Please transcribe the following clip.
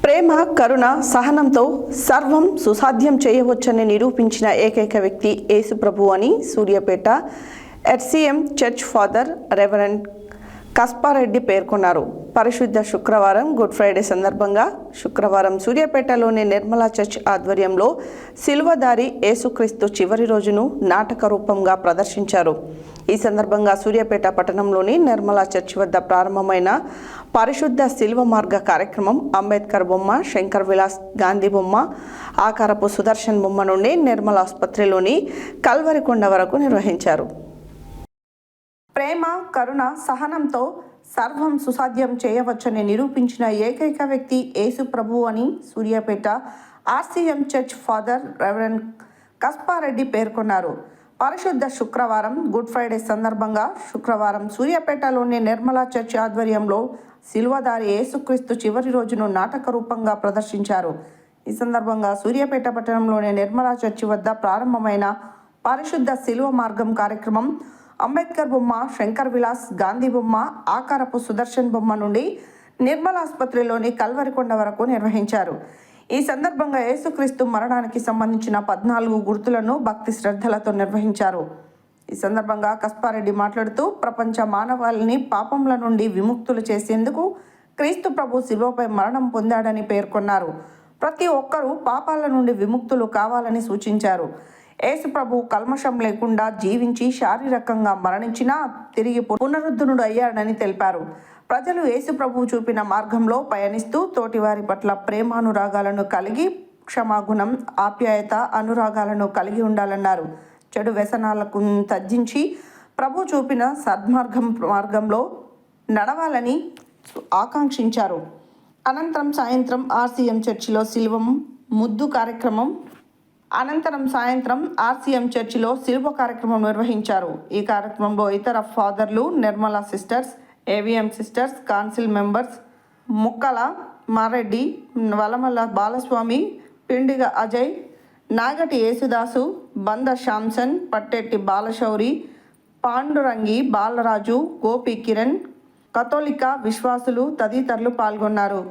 ప్రేమ, కరుణ, సహనంతో సర్వం సుసాధ్యం చేయవచ్చని నిరూపించిన ఏకైక వ్యక్తి యేసు ప్రభు అని Suryapet HCM church father reverend Kaspareddy పేర్కొన్నారు. పరిశుద్ధ శుక్రవారం గుడ్ ఫ్రైడే సందర్భంగా శుక్రవారం సూర్యాపేటలోని నిర్మలా చర్చ్ ఆధ్వర్యంలో సిలువదారి యేసుక్రీస్తు చివరి రోజును నాటక రూపంగా ప్రదర్శించారు. ఈ సందర్భంగా సూర్యాపేట పట్టణంలోని నిర్మలా చర్చ్ వద్ద ప్రారంభమైన పరిశుద్ధ శిల్వ మార్గ కార్యక్రమం అంబేద్కర్ బొమ్మ, శంకర్ విలాస్ గాంధీ బొమ్మ, ఆకారపు సుదర్శన్ బొమ్మ నుండి నిర్మల ఆసుపత్రిలోని కల్వరికొండ వరకు నిర్వహించారు. ప్రేమ, కరుణ, సహనంతో సర్వం సుసాధ్యం చేయవచ్చని నిరూపించిన ఏకైక వ్యక్తి యేసు ప్రభు అని Suryapet RCM church father reverend Kaspareddy పేర్కొన్నారు. పరిశుద్ధ శుక్రవారం గుడ్ ఫ్రైడే సందర్భంగా శుక్రవారం సూర్యాపేటలోని నిర్మలా చర్చ్ ఆధ్వర్యంలో సిలువదారి యేసుక్రీస్తు చివరి రోజును నాటక రూపంగా ప్రదర్శించారు. ఈ సందర్భంగా సూర్యాపేట పట్టణంలోని నిర్మలా చర్చి వద్ద ప్రారంభమైన పరిశుద్ధ శిలువ మార్గం కార్యక్రమం అంబేద్కర్ బొమ్మ, శంకర్ విలాస్ గాంధీ బొమ్మ, ఆకారపు సుదర్శన్ బొమ్మ నుండి నిర్మల ఆసుపత్రిలోని కల్వరికొండ వరకు నిర్వహించారు. ఈ సందర్భంగా యేసుక్రీస్తు మరణానికి సంబంధించిన 14 గుర్తులను భక్తి శ్రద్ధలతో నిర్వహించారు. ఈ సందర్భంగా కస్పారెడ్డి మాట్లాడుతూ ప్రపంచ మానవాళిని పాపముల నుండి విముక్తులు చేసేందుకు క్రీస్తు ప్రభు శిలువపై మరణం పొందాడని పేర్కొన్నారు. ప్రతి ఒక్కరూ పాపాల నుండి విముక్తులు కావాలని సూచించారు. యేసు ప్రభు కల్మషం లేకుండా జీవించి శారీరకంగా మరణించినా తిరిగి పునరుద్ధరుడు అయ్యాడని తెలిపారు. ప్రజలు యేసు ప్రభు చూపిన మార్గంలో పయనిస్తూ తోటివారి పట్ల ప్రేమానురాగాలను కలిగి క్షమాగుణం, ఆప్యాయత, అనురాగాలను కలిగి ఉండాలన్నారు. చెడు వ్యసనాలకు తగ్గించి ప్రభు చూపిన మార్గంలో నడవాలని ఆకాంక్షించారు. అనంతరం సాయంత్రం ఆర్సీఎం చర్చిలో శిల్వ కార్యక్రమం నిర్వహించారు. ఈ కార్యక్రమంలో ఇతర ఫాదర్లు, Nirmala sisters, AVM sisters, council members Mukkala Mareddy, వలమల్ల Balaswamy, పిండిగ Ajay, నాగటి Yesudas, బంద శాంసన్, పట్టెట్టి బాలశౌరి, పాండురంగి బాలరాజు, గోపి కిరణ్, కథోలిక విశ్వాసులు తదితరులు పాల్గొన్నారు.